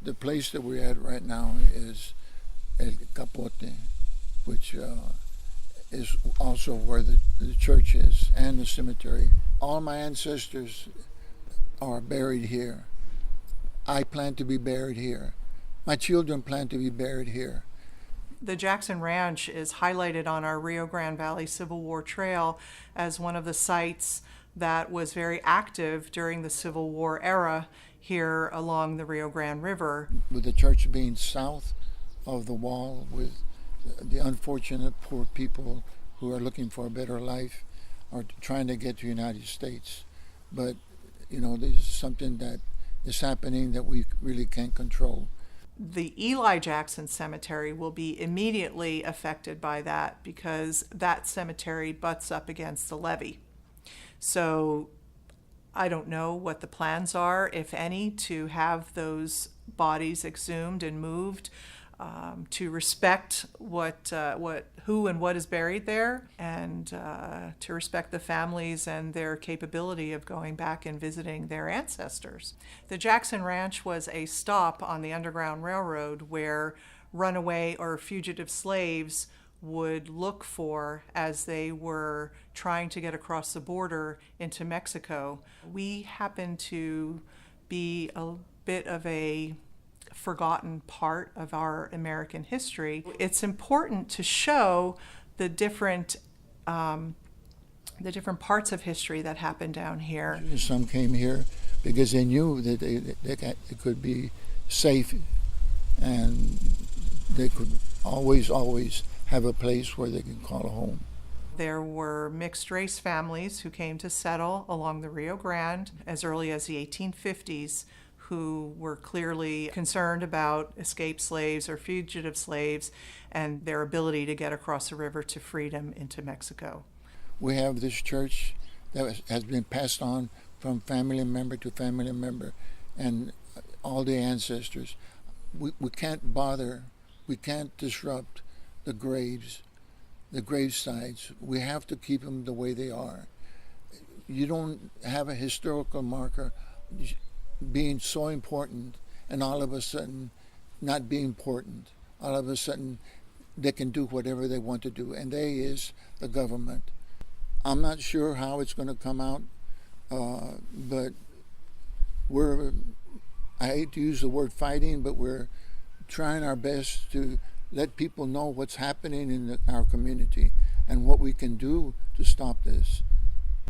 The place that we're at right now is El Capote, which is also where the church is and the cemetery. All my ancestors are buried here. I plan to be buried here. My children plan to be buried here. The Jackson Ranch is highlighted on our Rio Grande Valley Civil War Trail as one of the sites that was very active during the Civil War era here along the Rio Grande River. With the church being south of the wall, with the unfortunate poor people who are looking for a better life or trying to get to the United States. But, this is something that is happening that we really can't control. The Eli Jackson Cemetery will be immediately affected by that because that cemetery butts up against the levee. So I don't know what the plans are, if any, to have those bodies exhumed and moved to respect who and what is buried there, and to respect the families and their capability of going back and visiting their ancestors. The Jackson Ranch was a stop on the Underground Railroad where runaway or fugitive slaves would look for as they were trying to get across the border into Mexico. We happen to be a bit of a forgotten part of our American history. It's important to show the different parts of history that happened down here. Some came here because they knew that they could be safe, and they could always have a place where they can call a home. There were mixed race families who came to settle along the Rio Grande as early as the 1850s, who were clearly concerned about escaped slaves or fugitive slaves and their ability to get across the river to freedom into Mexico. We have this church that has been passed on from family member to family member, and all the ancestors. We can't bother, we can't disrupt the graves, the gravesites. We have to keep them the way they are. You don't have a historical marker being so important and all of a sudden not be important. All of a sudden they can do whatever they want to do, and they is the government. I'm not sure how it's going to come out, but I hate to use the word fighting, but we're trying our best to let people know what's happening in our community and what we can do to stop this.